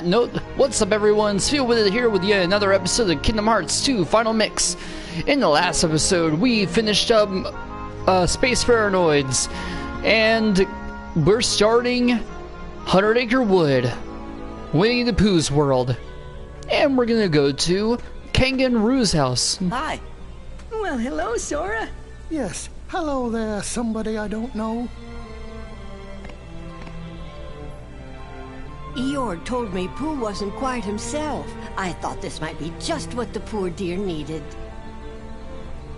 Note, what's up everyone, Feel With It here with yet another episode of Kingdom Hearts 2 Final Mix. In the last episode, we finished up Space Paranoids, and we're starting 100 Acre Wood, Winnie the Pooh's world. And we're gonna go to Kangan Rue's house. Hi. Well, hello, Sora. Yes, hello there, somebody I don't know. Eeyore told me Pooh wasn't quite himself. I thought this might be just what the poor dear needed.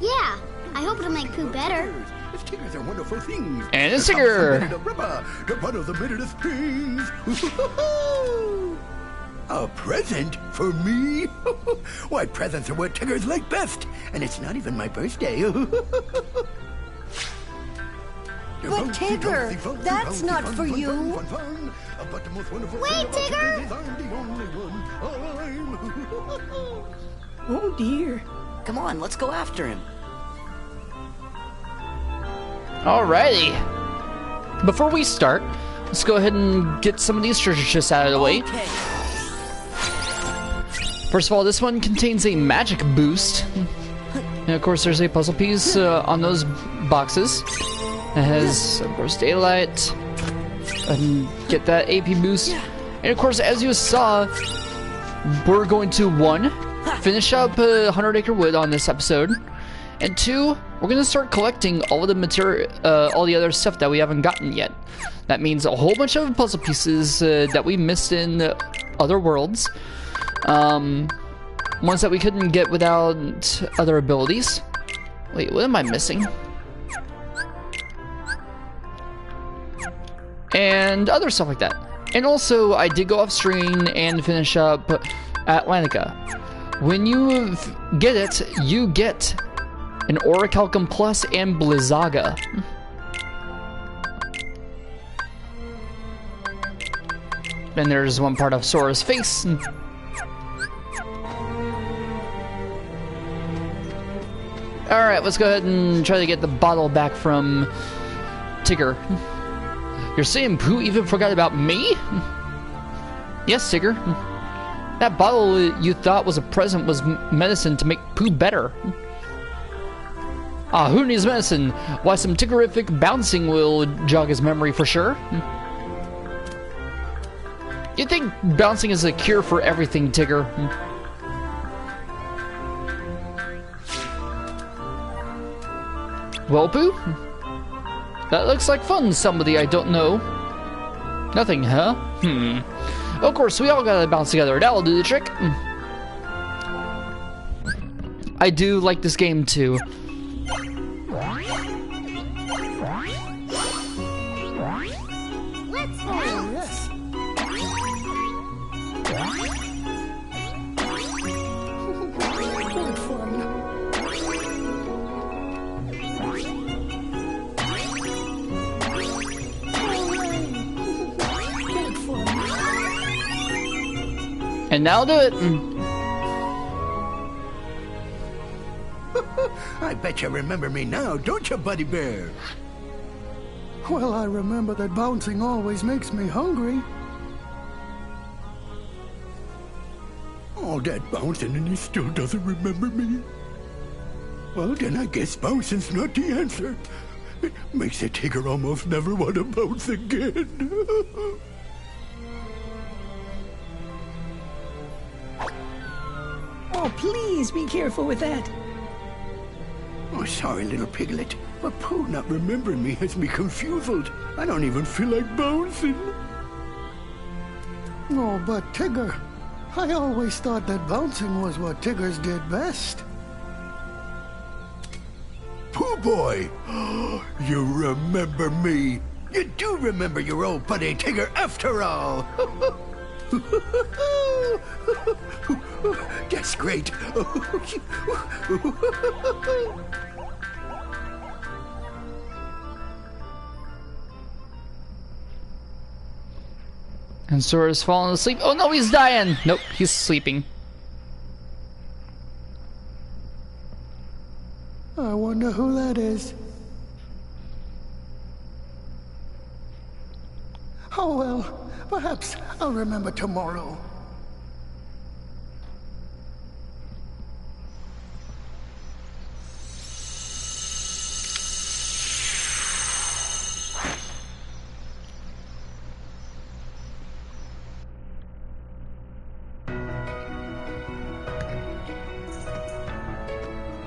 Yeah, I hope it'll make Pooh better. Stickers are wonderful things. And a sticker! The one of the middlest things. A present for me? Why, presents are what Tiggers like best, and it's not even my birthday. But Tigger, that's not for you. Wait, Tigger! Oh dear. Come on, let's go after him. Alrighty. Before we start, let's go ahead and get some of these treasure chests out of the way. Okay. First of all, this one contains a magic boost. And of course, there's a puzzle piece on those boxes. It has, of course, daylight. And get that AP boost. And of course, as you saw, we're going to 1, finish up 100 Acre Wood on this episode. And 2, we're going to start collecting all of the material, all the other stuff that we haven't gotten yet. That means a whole bunch of puzzle pieces that we missed in other worlds. Ones that we couldn't get without other abilities. Wait, what am I missing? And other stuff like that. And also, I did go off screen and finish up Atlantica. When you get it, you get an Orichalcum Plus and Blizzaga. And there's one part of Sora's face. Alright, let's go ahead and try to get the bottle back from Tigger. You're saying Pooh even forgot about me? Yes, Tigger. That bottle you thought was a present was medicine to make Pooh better. Ah, who needs medicine? Why, some Tiggerific bouncing will jog his memory for sure. You think bouncing is a cure for everything, Tigger? Well, Pooh? That looks like fun, somebody I don't know. Nothing, huh? Of course, we all gotta bounce together. That'll do the trick. I do like this game, too. Let's go! Yes. Good fun. And that'll do it. I bet you remember me now, don't you, Buddy Bear? Well, I remember that bouncing always makes me hungry. All that bouncing and he still doesn't remember me. Well, then I guess bouncing's not the answer. It makes a Tigger almost never want to bounce again. Oh, please be careful with that. Oh, sorry, little piglet, but Pooh not remembering me has me confused. I don't even feel like bouncing. Oh, but Tigger, I always thought that bouncing was what Tiggers did best. Pooh boy, you remember me. You do remember your old buddy Tigger after all. That's great. And Sora's falling asleep. Oh no, he's dying! Nope, he's sleeping. I wonder who that is. Oh well, perhaps I'll remember tomorrow.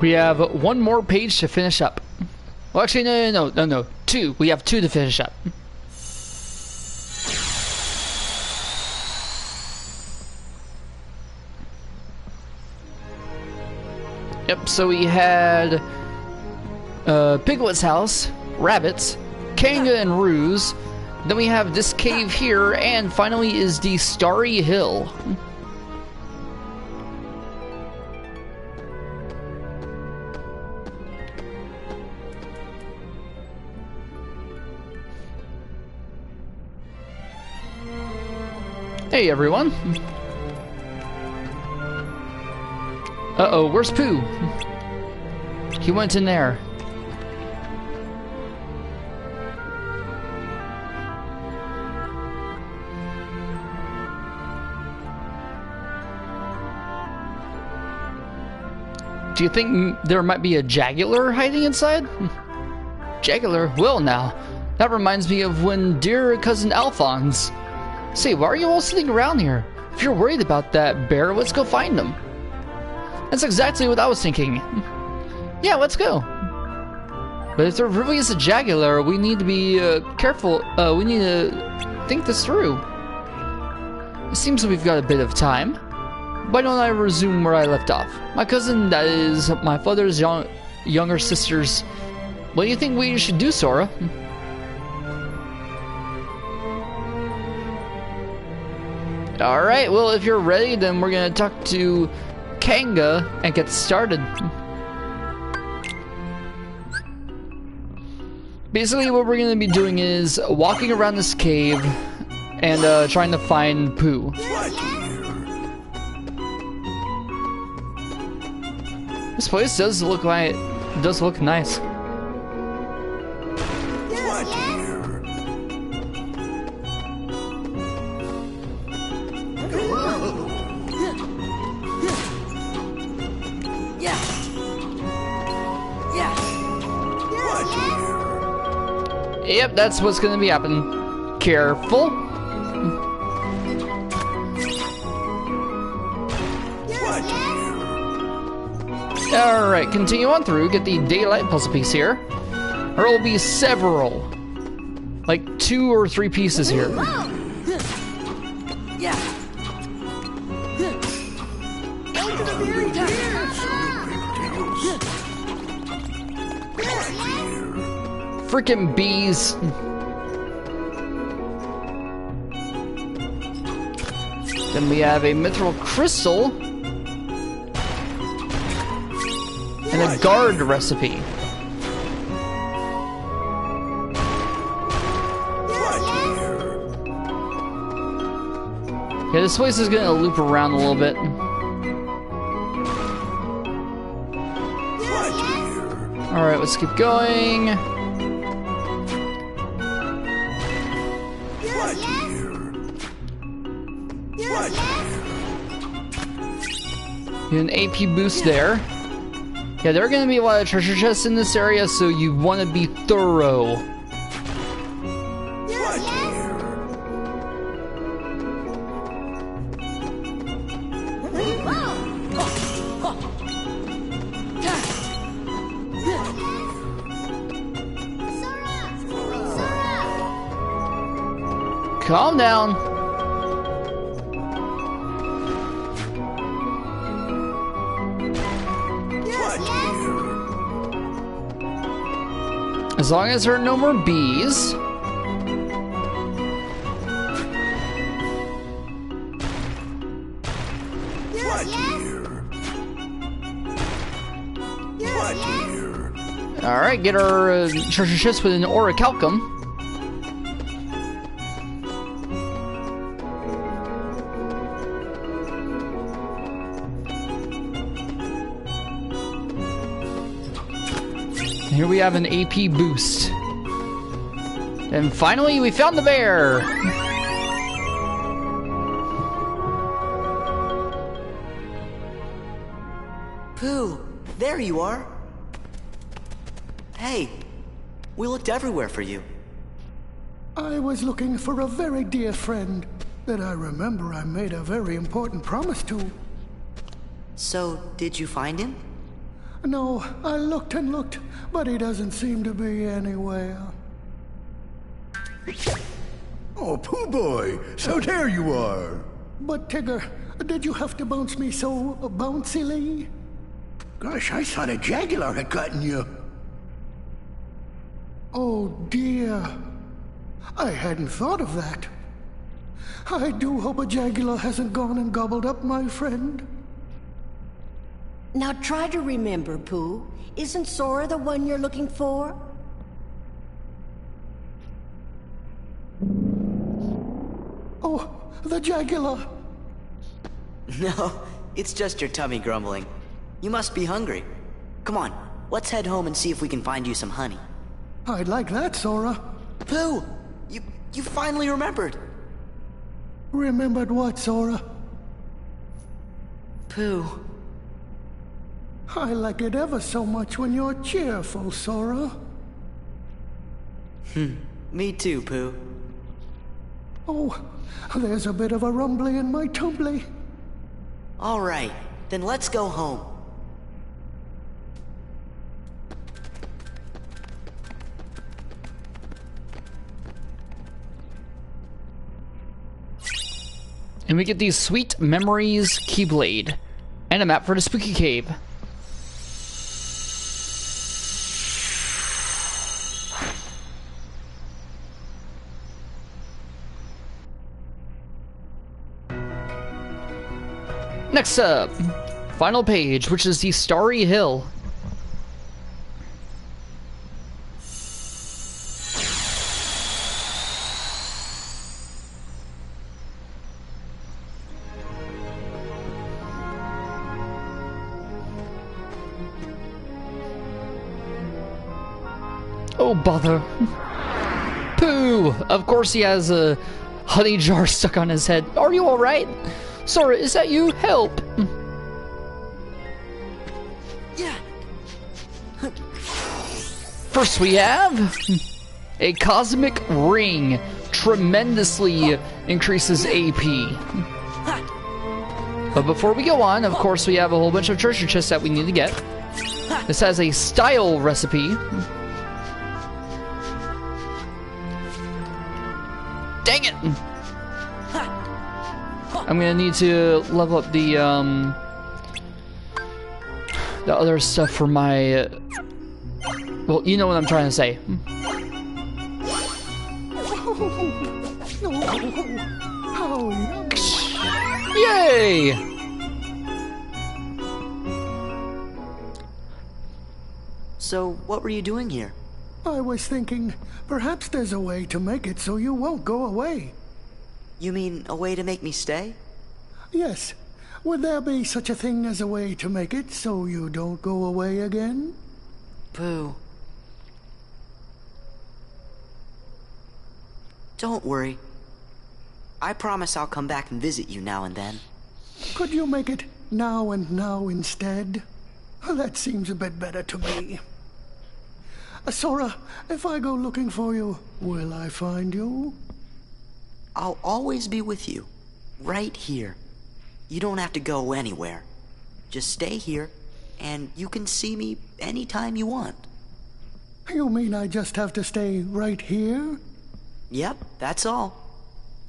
We have one more page to finish up. Well, actually, no. Two. We have two to finish up. Yep, so we had Piglet's house, rabbits, Kanga and Ruse. Then we have this cave here, and finally is the Starry Hill. Hey everyone. Uh-oh, where's Pooh? He went in there. Do you think there might be a Jagular hiding inside? Jagular? Well now, that reminds me of when dear cousin Alphonse. Say, why are you all sitting around here? If you're worried about that bear, let's go find him. That's exactly what I was thinking. Yeah, let's go. But if there really is a Jagular, we need to be careful. We need to think this through. It seems we've got a bit of time. Why don't I resume where I left off? My cousin, that is my father's younger sister's. What do you think we should do, Sora? Alright, well, if you're ready, then we're gonna talk to Kanga and get started. Basically, what we're gonna be doing is walking around this cave and trying to find Pooh. This place does look nice. Yep, that's what's gonna be happening. Careful. Alright, continue on through, get the daylight puzzle piece here. There will be several. Like 2 or 3 pieces here. Frickin' bees. Then we have a mithril crystal. And a guard recipe. Yeah, this place is gonna loop around a little bit. Alright, let's keep going. Get an AP boost there. Yeah, there are going to be a lot of treasure chests in this area, so you want to be thorough. Calm down. As long as there are no more bees. Alright, get our treasure chest with an orichalcum. Here we have an AP boost. And finally, we found the bear! Pooh, there you are. Hey, we looked everywhere for you. I was looking for a very dear friend that I remember I made a very important promise to. So, did you find him? No, I looked and looked, but he doesn't seem to be anywhere. Oh, Pooh Boy, so there you are. But Tigger, did you have to bounce me so bouncily? Gosh, I thought a jaguar had gotten you. Oh dear. I hadn't thought of that. I do hope a jaguar hasn't gone and gobbled up my friend. Now try to remember, Pooh. Isn't Sora the one you're looking for? Oh, the jaguar. No, it's just your tummy grumbling. You must be hungry. Come on, let's head home and see if we can find you some honey. I'd like that, Sora. Pooh! You finally remembered! Remembered what, Sora? Pooh. I like it ever so much when you're cheerful, Sora. Me too, Pooh. Oh, there's a bit of a rumbly in my tumbly. All right, then let's go home. And we get these sweet memories keyblade and a map for the spooky cave. Next up, final page, which is the Starry Hill. Oh, bother. Pooh! Of course he has a honey jar stuck on his head. Are you alright? Sora, is that you? Help! Yeah. First we have a cosmic ring. Tremendously increases AP. But before we go on, of course we have a whole bunch of treasure chests that we need to get. This has a style recipe. Dang it! I'm gonna need to level up the other stuff for my... well, you know what I'm trying to say. Yay! So, what were you doing here? I was thinking, perhaps there's a way to make it so you won't go away. You mean a way to make me stay? Yes. Would there be such a thing as a way to make it so you don't go away again? Pooh. Don't worry. I promise I'll come back and visit you now and then. Could you make it now and now instead? That seems a bit better to me. Sora, if I go looking for you, will I find you? I'll always be with you. Right here. You don't have to go anywhere. Just stay here, and you can see me anytime you want. You mean I just have to stay right here? Yep, that's all.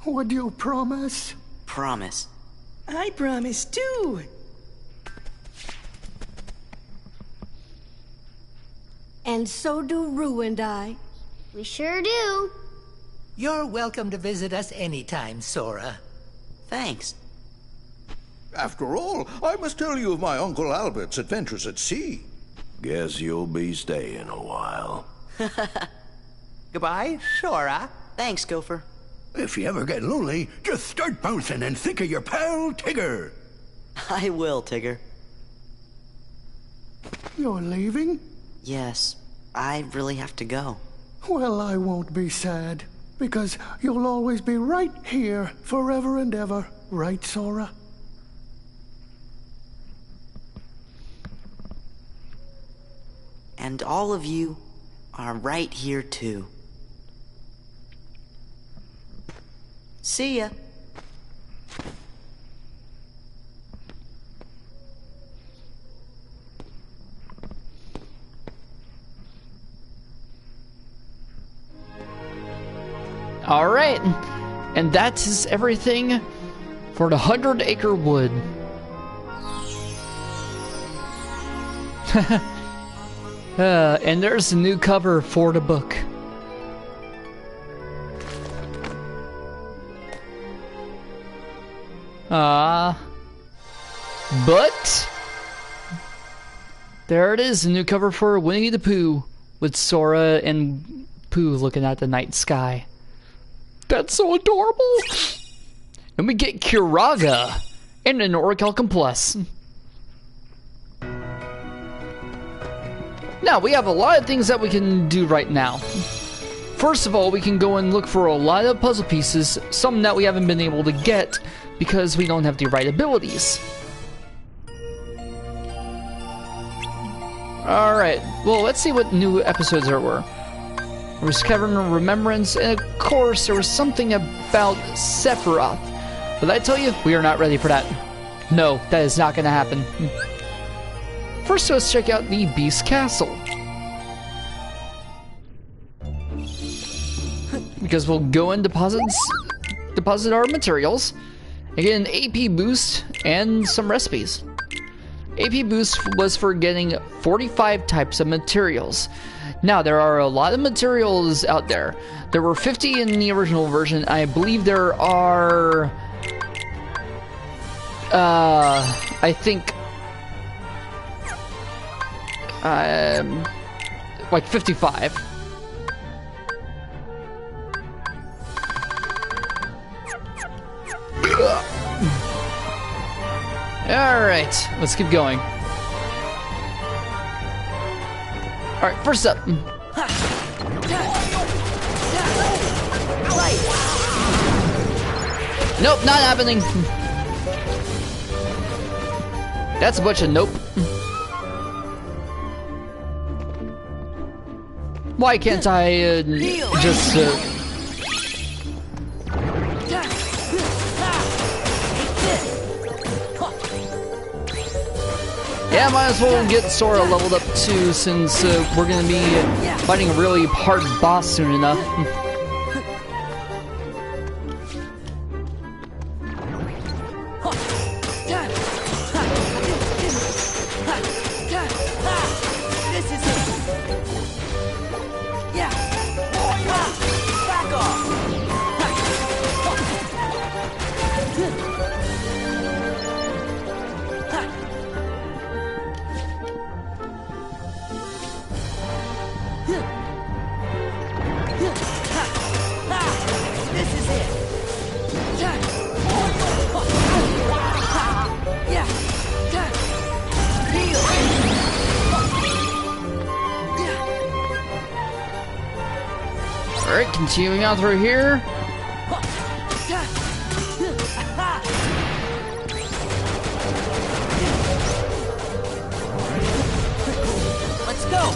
Would you promise? Promise. I promise too. And so do Roo and I. We sure do. You're welcome to visit us anytime, Sora. Thanks. After all, I must tell you of my Uncle Albert's adventures at sea. Guess you'll be staying a while. Goodbye, Sora. Thanks, Gopher. If you ever get lonely, just start bouncing and think of your pal Tigger. I will, Tigger. You're leaving? Yes, I really have to go. Well, I won't be sad, because you'll always be right here forever and ever, right, Sora? And all of you are right here too. See ya. Alright, and that is everything for the 100-acre wood. And there's a new cover for the book. But there it is, a new cover for Winnie the Pooh with Sora and Pooh looking at the night sky. That's so adorable. And we get Kiraga and an Orichalcum Plus. Now, we have a lot of things that we can do right now. First of all, we can go and look for a lot of puzzle pieces, some that we haven't been able to get because we don't have the right abilities. Alright, well, let's see what new episodes there were. There was Cavern of Remembrance, and of course, there was something about Sephiroth. But I tell you, we are not ready for that. No, that is not going to happen. First, let's check out the Beast Castle. Because we'll go and deposit our materials, and get an AP boost and some recipes. AP boost was for getting 45 types of materials. Now, there are a lot of materials out there. There were 50 in the original version. I believe there are... I think... like 55. Alright, let's keep going. Alright, first up. Nope, not happening. That's a bunch of nope. Why can't I just yeah, might as well get Sora leveled up too, since we're gonna be fighting a really hard boss soon enough. Alright, continuing on through here. Let's go.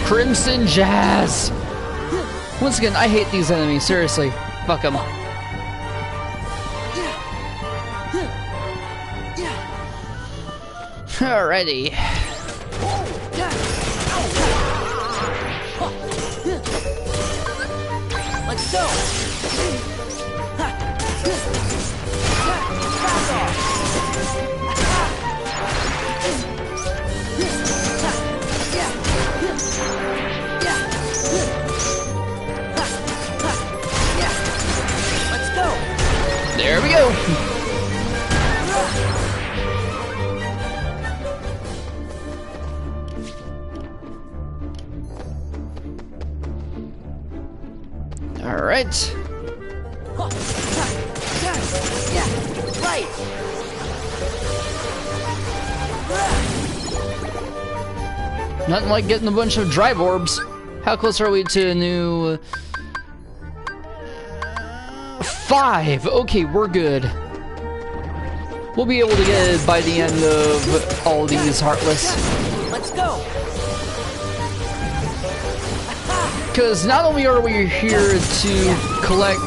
Crimson Jazz. Once again, I hate these enemies, seriously. Fuck them. Alrighty. Let's go. Let's go. There we go. All right. Right. Nothing like getting a bunch of drive orbs. How close are we to a new 5? Okay, we're good. We'll be able to get it by the end of all these Heartless. Let's go. Because not only are we here to collect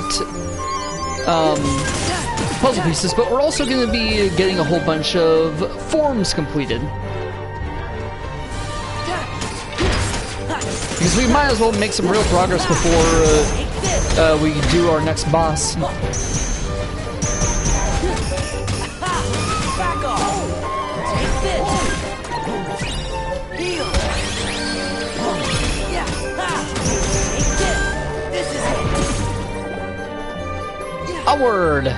puzzle pieces, but we're also going to be getting a whole bunch of forms completed. Because we might as well make some real progress before we do our next boss. Onward!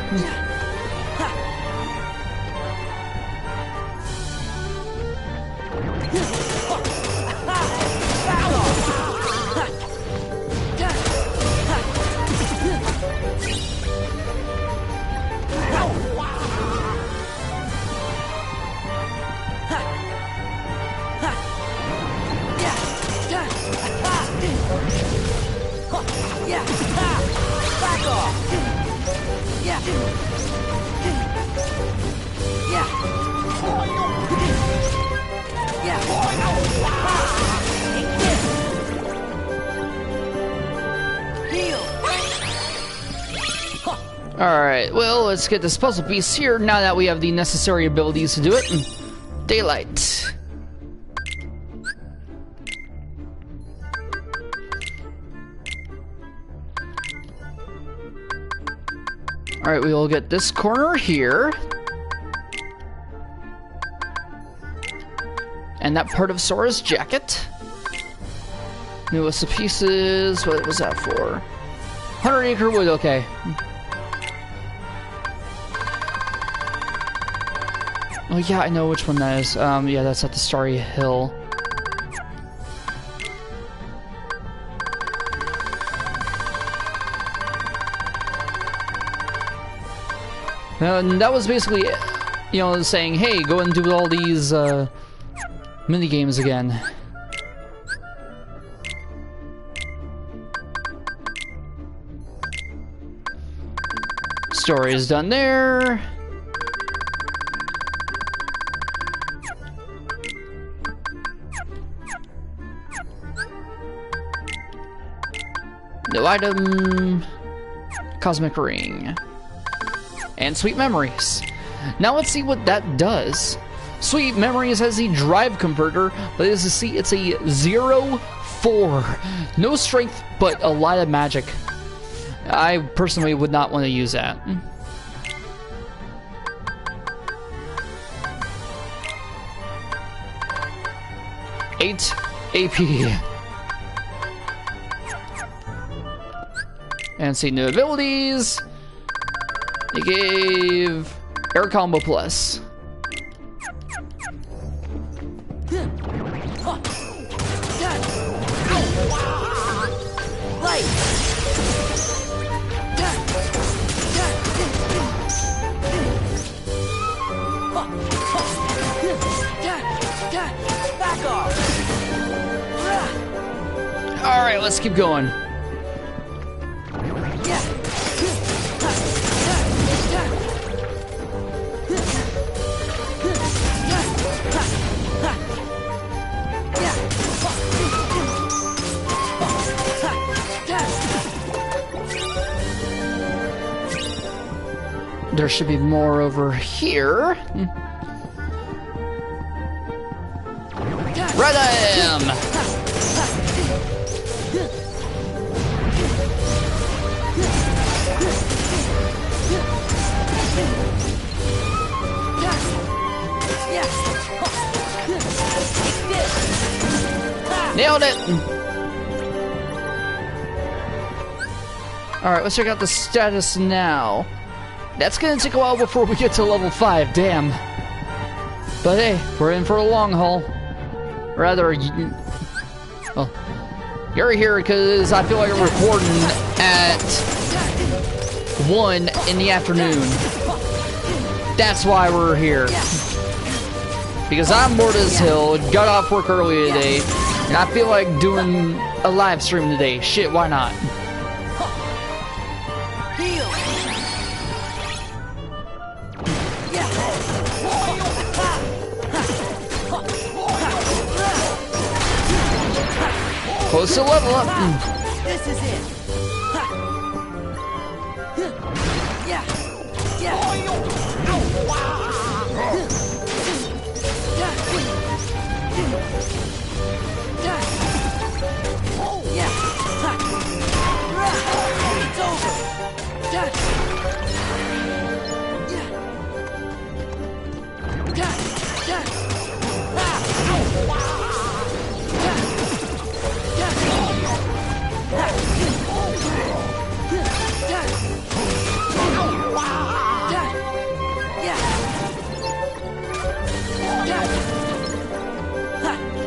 Alright, well, let's get this puzzle piece here now that we have the necessary abilities to do it. Daylight. Alright, we will get this corner here. And that part of Sora's jacket. New list of pieces. What was that for? 100 Acre wood, okay. Oh yeah, I know which one that is. Yeah, that's at the Starry Hill. And that was basically, you know, saying, hey, go and do all these mini games again. Story is done there. No item. Cosmic ring. And Sweet Memories. Now let's see what that does. Sweet Memories has a drive converter, but as you see, it's a 0-4. No strength, but a lot of magic. I personally would not want to use that. Eight AP. And see new abilities. They gave Air Combo Plus. Alright, let's keep going. There should be more over here. Red him! Nailed it! Alright, let's check out the status now. That's gonna take a while before we get to level 5, damn. But hey, we're in for a long haul. Rather, well, you're here because I feel like I'm recording at 1 in the afternoon. That's why we're here. Because I'm bored as hell, got off work early today, and I feel like doing a live stream today. Shit, why not? Close to level up. This is it.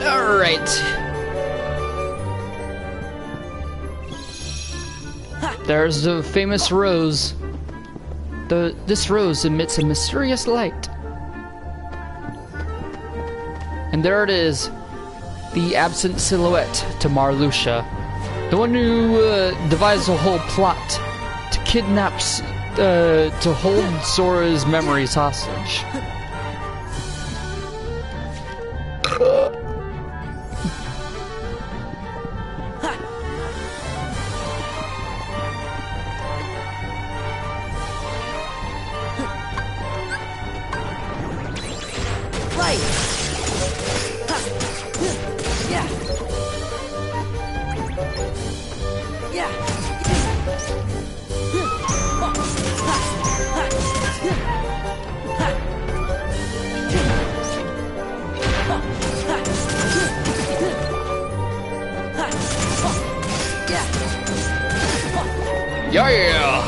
Alright. There's the famous rose. This rose emits a mysterious light. And there it is. The absent silhouette to Marluxia. The one who devised the whole plot to kidnap, to hold Sora's memories hostage. Yeah!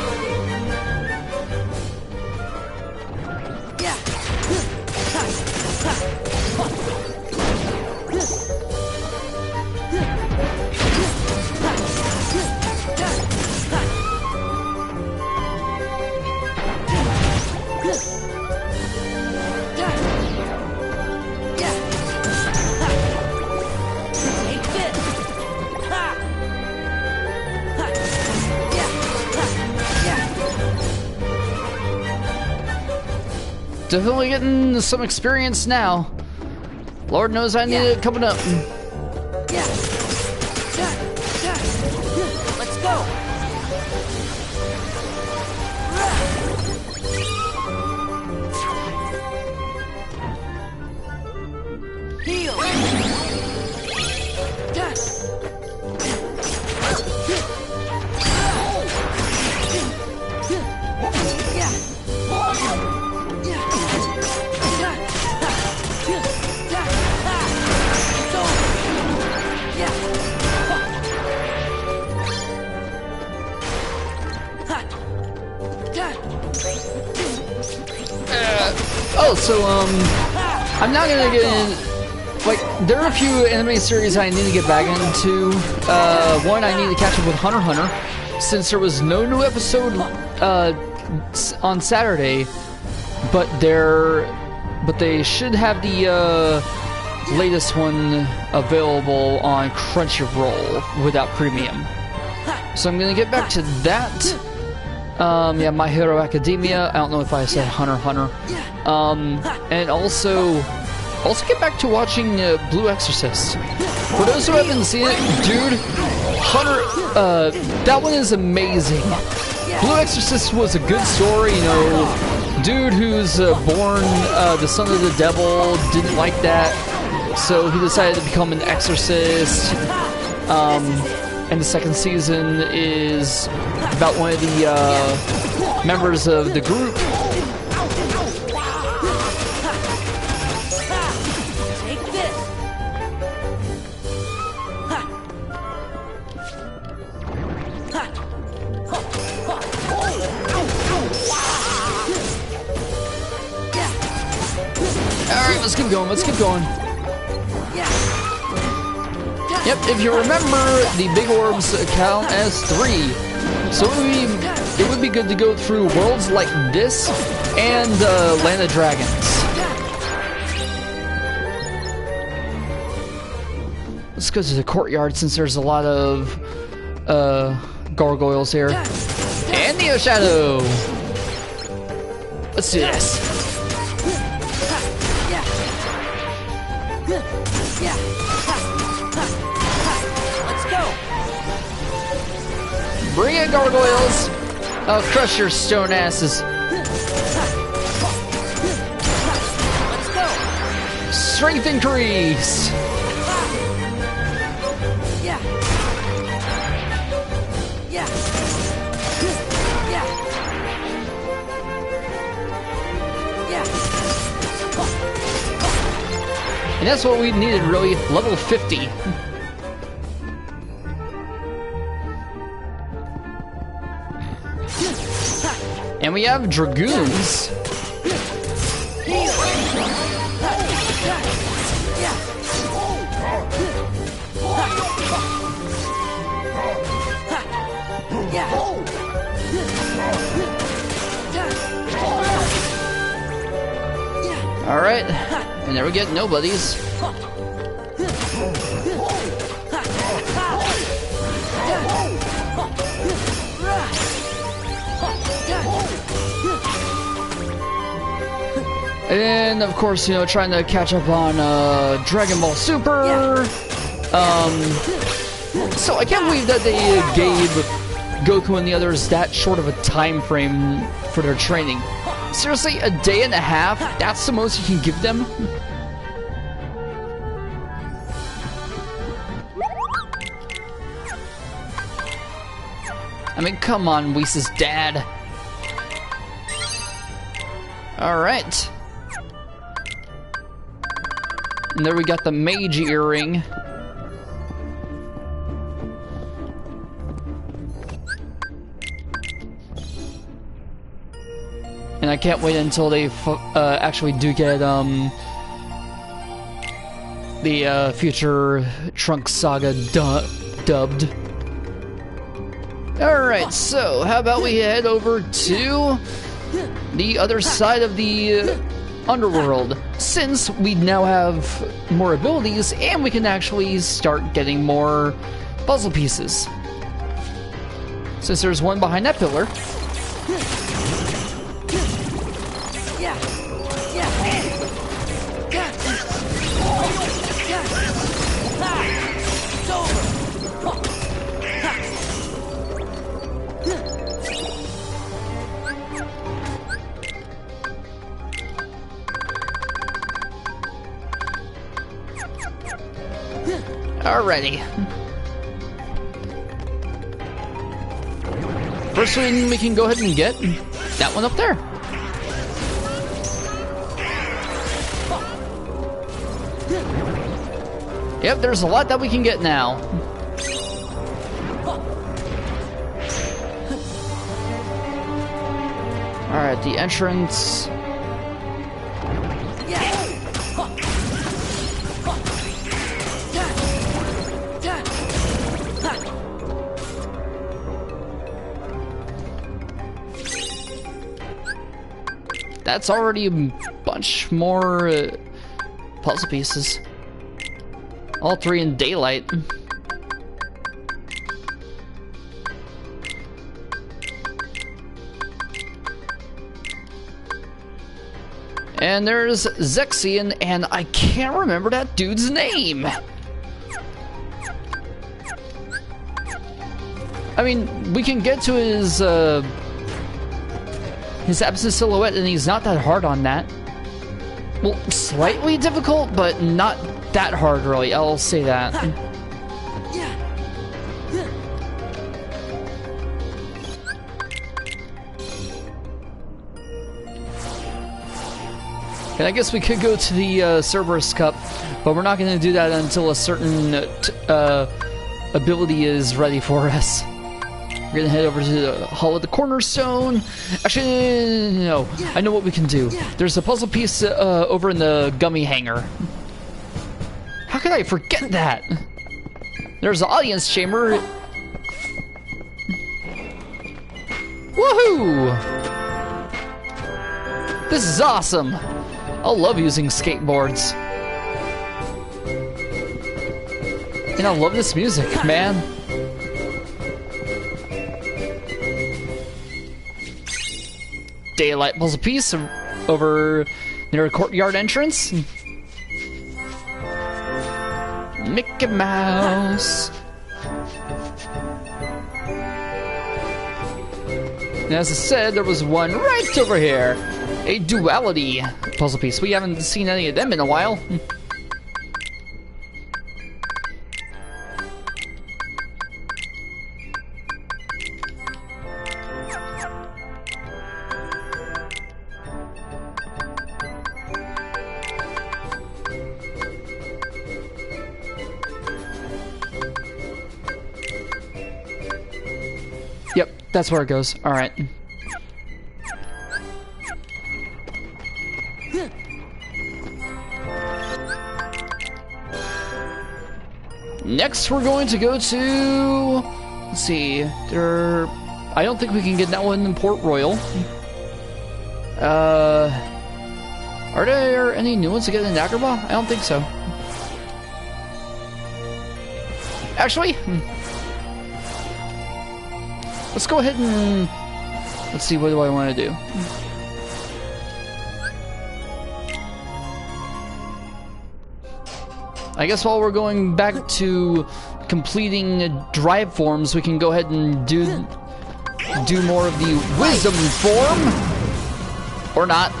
Definitely getting some experience now. Lord knows I need it coming up. Let's go. Heal. I'm not gonna get in. Like, there are a few anime series I need to get back into. One, I need to catch up with Hunter x Hunter, since there was no new episode on Saturday, but they should have the latest one available on Crunchyroll without premium. So I'm gonna get back to that. Yeah, My Hero Academia. I don't know if I said Hunter x Hunter. And also get back to watching Blue Exorcist. For those who haven't seen it, dude, Hunter, that one is amazing. Blue Exorcist was a good story, you know. Dude who's born the son of the devil didn't like that, so he decided to become an exorcist. And the second season is about one of the members of the group. Alright, let's keep going, let's keep going. Yep, if you remember, the big orbs count as 3. So it would be good to go through worlds like this and Land of Dragons. Let's go to the courtyard since there's a lot of gargoyles here. And Neo Shadow! Let's do this. Bring it, gargoyles! I'll crush your stone asses. strength increase. Yeah. Yeah. Yeah. Yeah. And that's what we needed, really. Level 50. And we have Dragoons. Alright, and there we get nobodies. And of course, you know, trying to catch up on Dragon Ball Super. So I can't believe that they gave Goku and the others that short of a time frame for their training. Seriously, a day and a half? That's the most you can give them? I mean, come on, Whis' dad. Alright. And there we got the mage earring. And I can't wait until they actually do get the future Trunks Saga dubbed. Alright, so how about we head over to the other side of the underworld, since we now have more abilities and we can actually start getting more puzzle pieces. Since there's one behind that pillar. Alrighty. First one we can go ahead and get that one up there. Yep, there's a lot that we can get now. Alright, the entrance. That's already a bunch more puzzle pieces. All three in daylight. And there's Zexion, and I can't remember that dude's name. I mean, we can get to his absent silhouette, and he's not that hard on that. Well, slightly difficult, but not that hard, really. I'll say that. And I guess we could go to the Cerberus Cup, but we're not going to do that until a certain ability is ready for us. We're gonna head over to the Hall of the Cornerstone. Actually, no. I know what we can do. There's a puzzle piece over in the gummy hangar. How could I forget that? There's the audience chamber. Woohoo! This is awesome. I love using skateboards. And I love this music, man. Daylight puzzle piece over near a courtyard entrance. Mickey Mouse. And as I said, there was one right over here. A duality puzzle piece. We haven't seen any of them in a while. Yep, that's where it goes. Alright. Next, we're going to go to... Let's see. I don't think we can get that one in Port Royal. Are there any new ones to get in Acre? I don't think so. Actually, let's go ahead and... Let's see, what do I want to do? I guess while we're going back to completing drive forms, we can go ahead and do more of the wisdom form. Or not.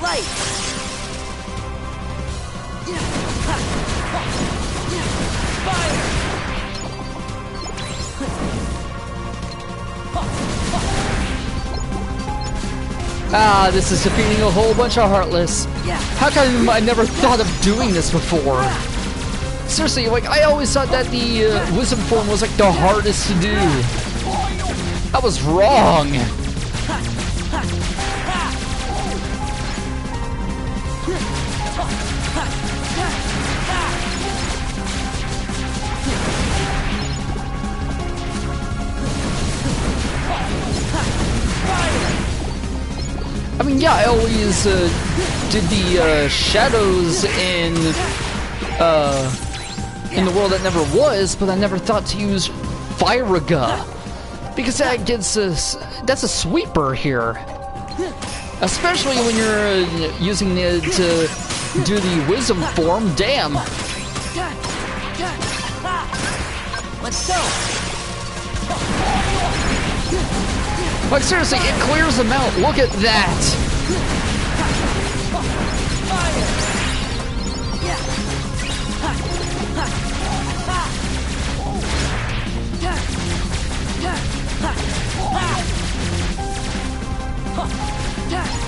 Light. Fire. Ah, this is defeating a whole bunch of Heartless. How come I never thought of doing this before? Seriously, like, I always thought that the wisdom form was like the hardest to do. I was wrong. I mean, yeah, I always did the shadows in the world that never was, but I never thought to use Firaga, because that gets that's a sweeper here, especially when you're using it to do the wisdom form. Damn. Let's go. Like, seriously, it clears them out. Look at that.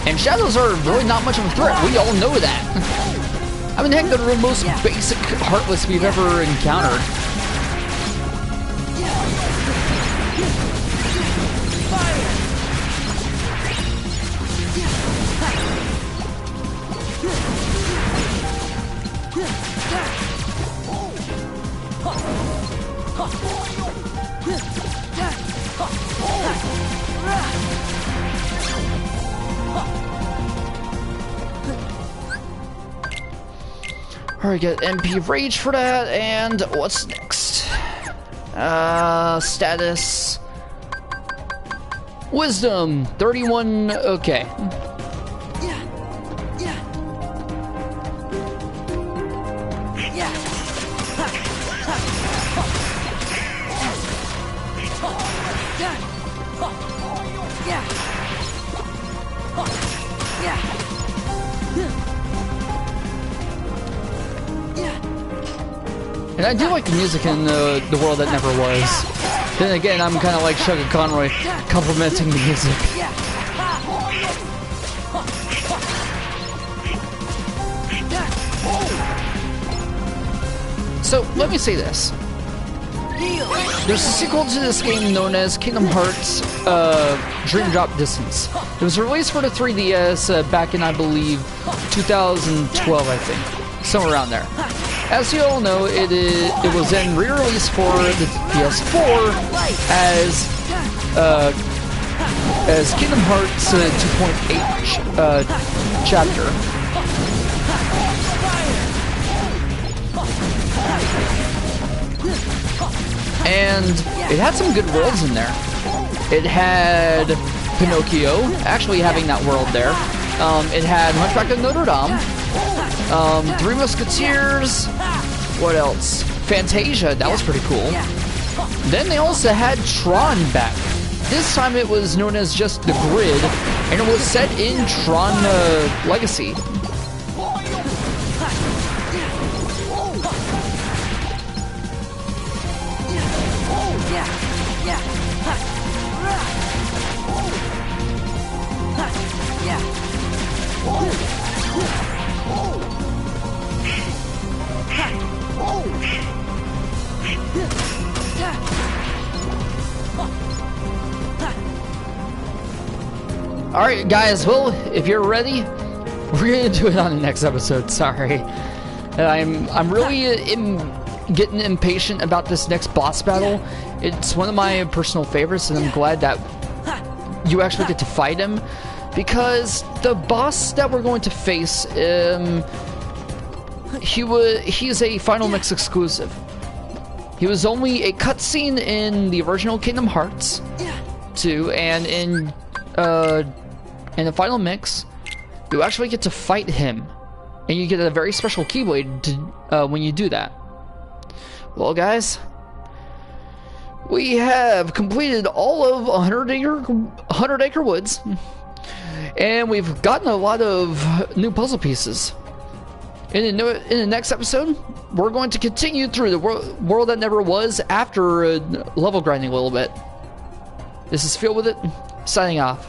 And shadows are really not much of a threat. We all know that. I mean, heck, they're the most basic Heartless we've ever encountered. Alright, get MP Rage for that, and what's next? Status... Wisdom! 31, okay. And I do like the music in the world that never was. Then again, I'm kind of like Sugar Conroy, complimenting the music. So, let me say this. There's a sequel to this game known as Kingdom Hearts Dream Drop Distance. It was released for the 3DS back in, I believe, 2012, I think. Somewhere around there. As you all know, it was then re-released for the PS4 as Kingdom Hearts 2.8 chapter. And it had some good worlds in there. It had Pinocchio, actually having that world there. It had Hunchback of Notre Dame. Three Musketeers. What else? Fantasia, that was pretty cool. Then they also had Tron back. This time it was known as just The Grid, and it was set in Tron Legacy. Alright, guys, well, if you're ready, we're gonna do it on the next episode. Sorry. I'm really getting impatient about this next boss battle. It's one of my personal favorites, and I'm glad that you actually get to fight him, because the boss that we're going to face, he's a Final Mix exclusive. He was only a cutscene in the original Kingdom Hearts 2, and in the Final Mix, you actually get to fight him, and you get a very special Keyblade when you do that. Well, guys, we have completed all of 100 Acre Woods, and we've gotten a lot of new puzzle pieces. In the next episode, we're going to continue through the world that never was after level grinding a little bit. This is Feel With It, signing off.